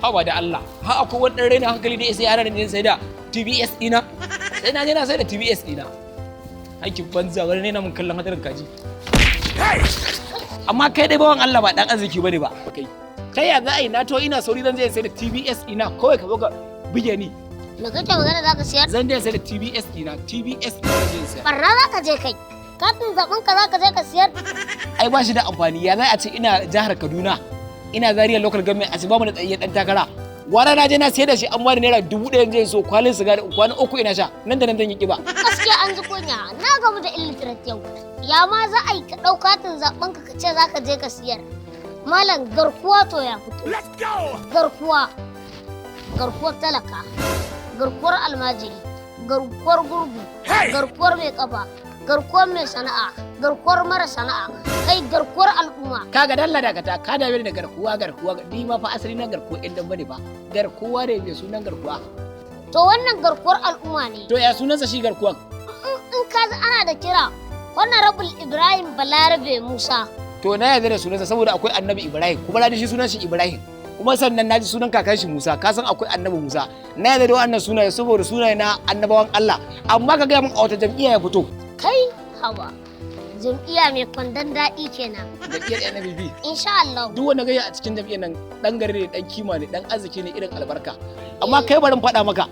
Haba da Allah, ha akwai wani ɗan raina hankali da sai yana da sai da TBS ɗina. Sai na je na sai da TBS ɗina. Aikin banza wani ne na mun kallon hadarin kaji. Amma kai dai bawan Allah ba dan arziki bane ba. Kai ya za a yi na to ina sauri zan je sai da TBS ɗina kawai ka zo ka buge ni. Me kake magana za ka siyar? Zan je sai da TBS ɗina, TBS ɗina zan sayar. Barna za ka je kai. Katin zaɓen ka za ka je ka siyar? Ai ba shi da amfani, ya za a ce ina jihar Kaduna. Ina Zaria local government a ce ba mu da tsayayyen dan takara. Wara na je na sayar da shi an bani naira 1000 zai so kwalin sigari kwana 3 ina sha nan da nan zan yi kiba. Gaskiya an ji kunya na gamu da illiterate yau. Ya ma za a yi ka ɗau katin zaɓen ka ce za ka je ka siyar. Malam garkuwa to ya fito. Garkuwa. Garkuwar talaka. Garkuwar almajiri. Garkuwar gurgu. Garkuwar mai kafa. Garkuwar mai sana'a. Garkuwar mara sana'a. Kai garkuwar al'umma. Kaga dalla dakata ka da da garkuwa ni ma fa asali na garkuwa ɗan dan bane ba. Garkuwa ne mai sunan garkuwa. To wannan garkuwar al'umma ne. To ya sunansa shi garkuwan? In ka ana da kira Honorable Ibrahim Balarabe Musa. To na yarda da sunansa saboda akwai Annabi Ibrahim kuma na ji sunan shi Ibrahim. Kuma sannan na ji sunan kakan shi Musa ka san akwai Annabi Musa. Na yarda da wannan sunaye saboda sunaye na annabawan Allah. Amma ka ga mun a wata jam'iyya ya fito. Kai hawa. Jam'iyya mai kwandon daɗi kenan. Jam'iyyar NNPP. Insha Allah. Duk wanda gaya a cikin jam'iyyar nan dan gari ne, dan kima ne, dan arziki ne irin albarka. Amma kai barin faɗa maka.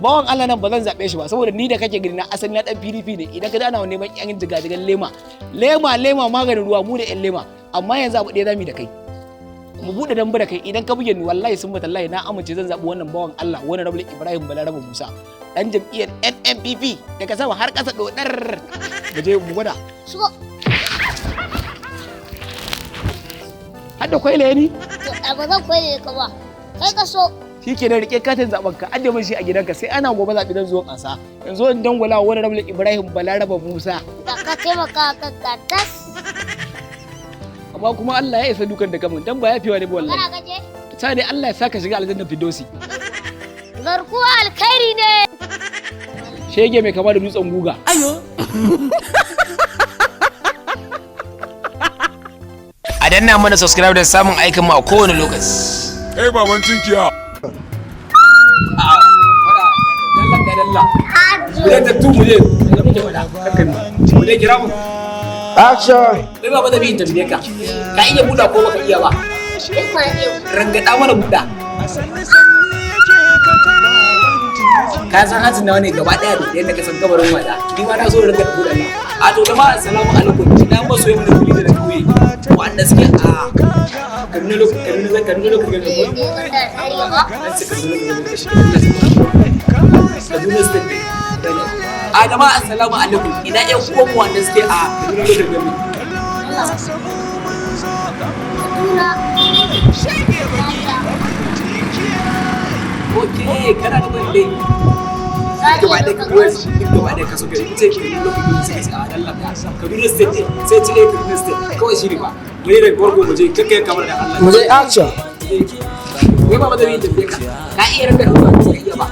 Bawan Allah nan ba zan zaɓe shi ba saboda ni da kake gani na asali na dan PDP ne. Idan ka ji ana neman yan jigajigan lema. Lema maganin ruwa mu da yan lema. Amma yanzu abu ɗaya zamu da kai. Mu buɗe dambe da kai idan ka buge ni wallahi sun matallahi na amince zan zaɓi wannan bawan Allah wannan Rabul Ibrahim Balarabe Musa. Dan jam'iyyar NNPP daga sama har ƙasa dodar. Mu je mu gwada. Shigo. Hadda kwaile ni? Ba zan kwaile ka ba. Kai ka so. Shi ke da rike katin zaben ka ajiye min shi a gidanka sai ana gobe zaɓi don zuwa ƙasa. Yanzu in dangwala wani Rabul Ibrahim Balarabe Musa. Da ka taimaka ka tas. Amma kuma Allah ya isa dukan da kamun dan ba ya fiwa ne ba wallahi. Kana gaje? Sai dai Allah ya saka shiga aljanna Firdausi. Garkuwa alkhairi ne. Shege mai kama da dutsen guga. Ayo. A danna mana subscribe da samun aikin mu a kowane lokaci. Baban tunkiya. Dalla. Idan da tu muje. Mu dai kira mu. Action. Kai baba da bi tambaye ka. Ka iya buɗa ko baka iya ba? Rangada mana buɗa. Ka san hatin nawa ne gaba daya da yadda ka san kabarin wada. Ni ma na so da rinka buɗa na. A to jama'a assalamu alaikum. Na maso yin da kuli da kauye. Wanda suke a Kaduna lokacin da Kaduna State. A jama'a assalamu alaikum. Ina ƴan uwan mu wanda suke a Kaduna lokacin Okay, kana da bande. Gaba da ka so gari ce ke lokacin sai a Allah Kaduna State sai ce Kaduna State kawai shi ne ba. Mu ne da gorgo mu je kakkai kamar da Allah. Mu je action. Wai ba da yin tafiya ka iya ranka da ba sai iya ba.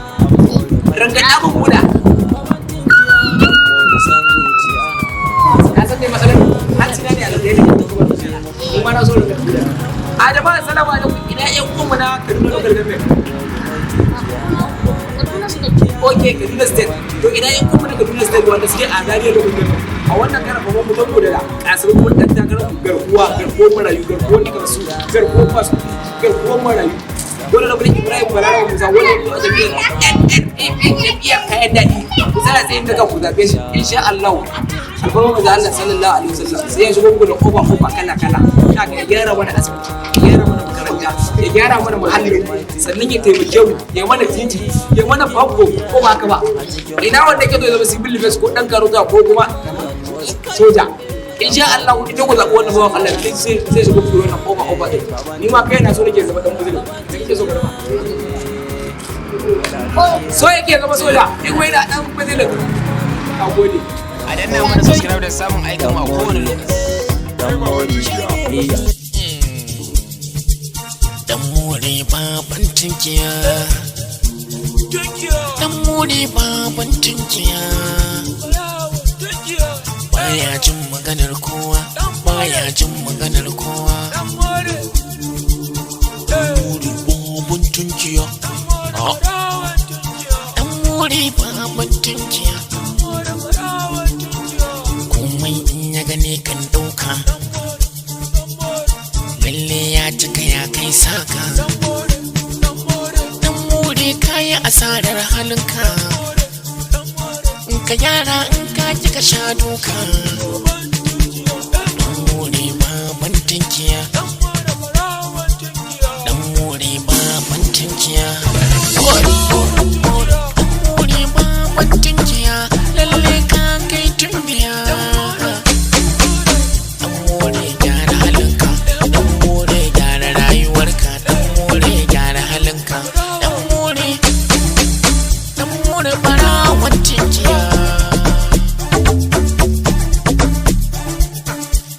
Ranka da ba buda. Ka san dai masalan hanci na ne a da yake kuma ni ma na so ranka buda. A jama'a assalamu alaikum ina ƴan uwanmu na Kaduna lokacin da Okay, Kaduna State. To ina yin kuma da Kaduna State wanda suke a Zaria da Kaduna. A wannan karan babban mutum da asirin kuma dan takarar garkuwar marayu, garkuwar nikarsu, garkuwar masu, garkuwar marayu. Dole na bari Ibrahim Balarabe Musa wannan ne wanda ke NNPP kayan daɗi. Ku tsara tsayin daga ku zaɓe shi insha Allah. Alfarma da Allah sallallahu alaihi wasallam sai ya shigo muku da kofa kala. Ka ga gyara mana asibiti, gyara mana makaranta, ya gyara mana muhallin sannan ya taimake mu ya mana titi ya mana famfo ko ba haka ba ina wanda ke so ya zama civil defense ko dan karota ko kuma soja insha Allah idan ku zaɓi wannan bawan Allah sai shigo ku wannan kofa din ni ma kai na so nake zama dan buzuri sai kike so ka zama so yake zama soja in wai na dan buzuri ka gode A danna mana subscribe da samun aikin mu a kowane lokaci. Dan more baban tunkiya. Dan more baban tunkiya. Baya jin maganar kowa. Dan more baban tunkiya. tunkiya. Dan more baban tunkiya. Komai in ya gane kan ɗauka. Lalle ya cika ya kai saka. Dan more kaya asarar halinka. In ka gyara in ka ji ka sha duka. Dan more baban tunkiya. Dan more baban tunkiya. Dan more baban tunkiya. Lalle ka kai tumbiya. Dan more gyara halinka. Dan more gyara rayuwarka. Dan more gyara halinka. Dan more barawan tunkiya.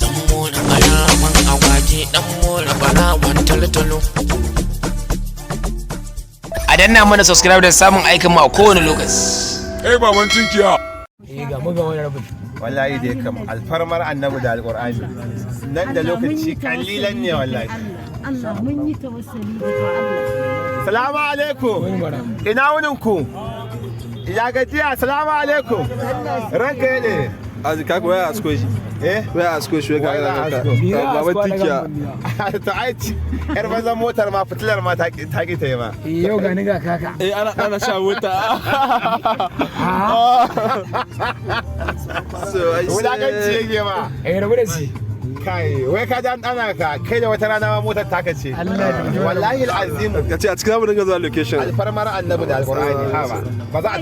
Dan more barawan agwage. Dan more barawan talotalo. A danna mana subscribe da samun aikin mu a kowane lokaci. Hey, baban tinkiya. ga mu ga wani rabin wallahi dai kam alfarmar annabi da alqur'ani nan da lokaci kalilan ne wallahi Allah mun yi tawassuli da Allah. salamu alaikum ina wunin ku ya gajiya salamu alaikum ranka ne ka waya asko shi waya asko shi ka ga baban tinkiya ta aici yar banzan motar ma fitilar ma ta ki ta yi ma yau ga ni ga kaka ana sha wuta wulakanci yake ma rabu da shi kai wai ka dan ana ka kai da wata rana ma motar taka ce wallahi alazim ka ce a cikin mu dinga zuwa location alfarmar annabi da alqur'ani ha ba za a